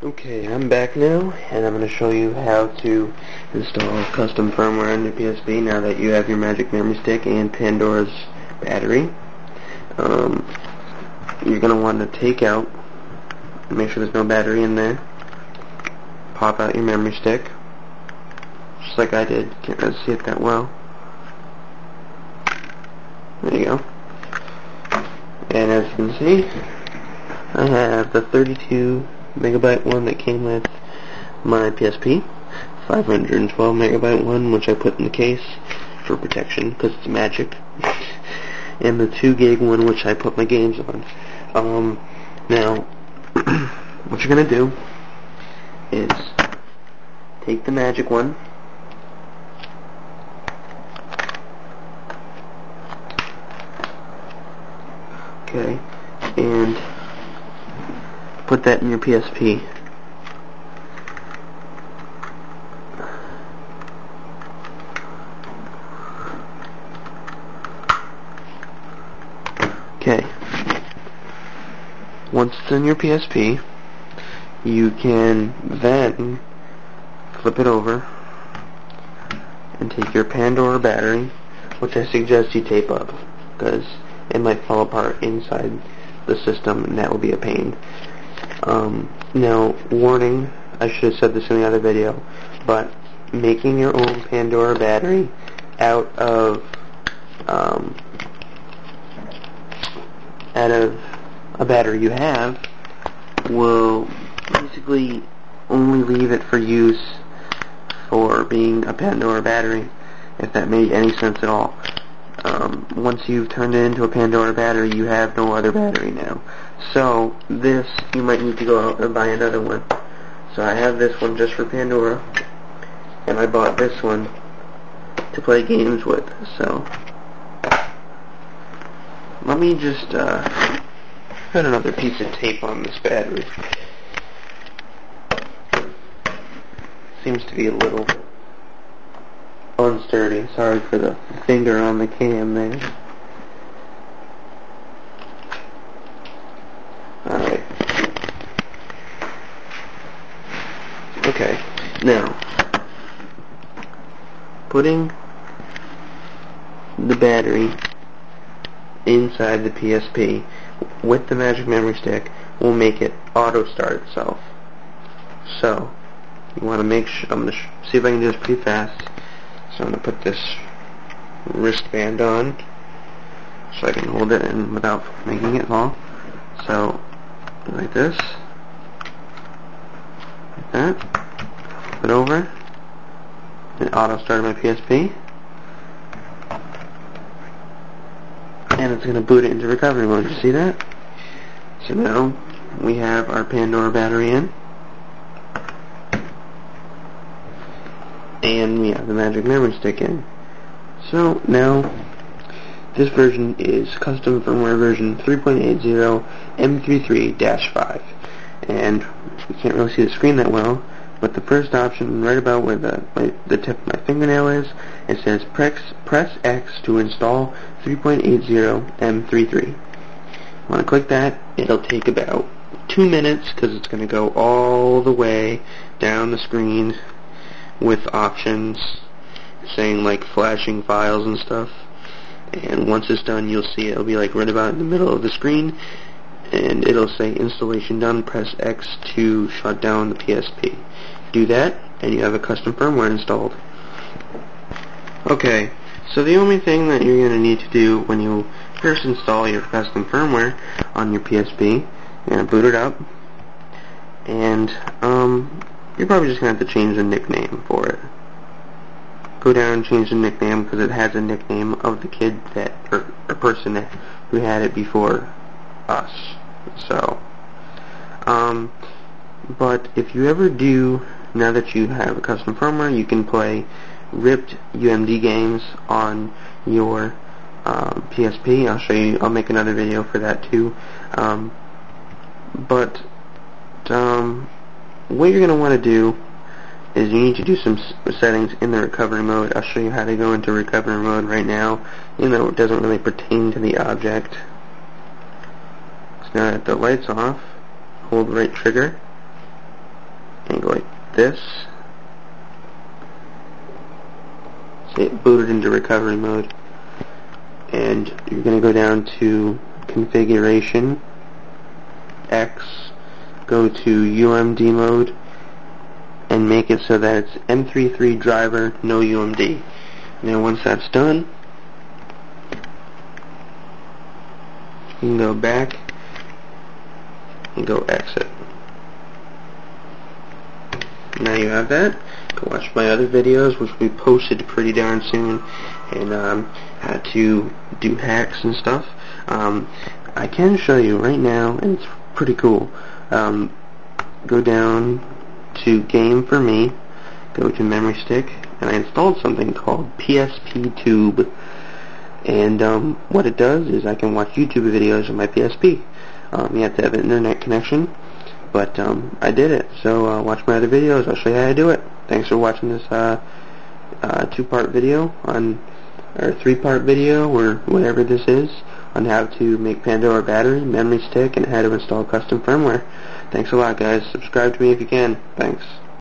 Okay, I'm back now, and I'm going to show you how to install custom firmware on your PSP now that you have your Magic Memory Stick and Pandora's battery. You're going to want to take out, make sure there's no battery in there, pop out your memory stick, just like I did. Can't really see it that well. There you go. And as you can see, I have the 32 megabyte one that came with my PSP, 512 megabyte one which I put in the case for protection because it's magic, and the 2 gig one which I put my games on. Now what you're gonna do is take the magic one, okay, and put that in your PSP. Okay. Once it's in your PSP, you can then flip it over and take your Pandora battery, which I suggest you tape up because it might fall apart inside the system and that will be a pain. Now, warning, I should have said this in the other video, but making your own Pandora battery out of a battery you have will basically only leave it for use for being a Pandora battery, if that made any sense at all. Once you've turned it into a Pandora battery, you have no other battery now. So this, you might need to go out and buy another one. So I have this one just for Pandora, and I bought this one to play games with. So let me just put another piece of tape on this battery. Seems to be a little unsturdy. Sorry for the finger on the cam there. Alright. Okay. Now, putting the battery inside the PSP with the Magic Memory Stick will make it auto start itself. So, you want to make sure, I'm going to see if I can do this pretty fast. So I'm going to put this wristband on so I can hold it in without making it fall. So, like this, like that, flip it over, and auto start my PSP, and it's going to boot it into recovery mode. You see that? So now we have our Pandora battery in, and we have the Magic Memory Stick in. So now this version is custom firmware version 3.80 M33-5, and you can't really see the screen that well, but the first option right about where the tip of my fingernail is, it says press X to install 3.80 M33. Want to click that? It'll take about 2 minutes because it's going to go all the way down the screen with options saying like flashing files and stuff. And once it's done, you'll see it'll be like right about in the middle of the screen, and it'll say installation done. Press X to shut down the PSP. Do that, and you have a custom firmware installed. Okay, so the only thing that you're going to need to do when you first install your custom firmware on your PSP, you're going to boot it up, and you're probably just going to have to change the nickname for it. Go down and change the nickname because it has a nickname of the kid that, or person who had it before us. So, but if you ever do, now that you have a custom firmware, you can play ripped UMD games on your PSP. I'll show you. I'll make another video for that too. But what you're going to want to do is you need to do some settings in the recovery mode. I'll show you how to go into recovery mode right now, even though it doesn't really pertain to the object. So now that the light's off, hold the right trigger, and go like this. Say it booted into recovery mode, and you're going to go down to configuration, X, go to UMD mode, and make it so that it's M33 driver, no UMD. Now once that's done, you can go back and go exit. Now you have that. Go watch my other videos, which will be posted pretty darn soon, and how to do hacks and stuff. I can show you right now, and it's pretty cool. Go down to Game for Me, go to Memory Stick, and I installed something called PSP Tube. And what it does is I can watch YouTube videos on my PSP. You have to have an internet connection, but I did it. So watch my other videos. I'll show you how to do it. Thanks for watching this two-part video or three-part video, or whatever this is, on how to make Pandora battery, memory stick, and how to install custom firmware. Thanks a lot, guys. Subscribe to me if you can. Thanks.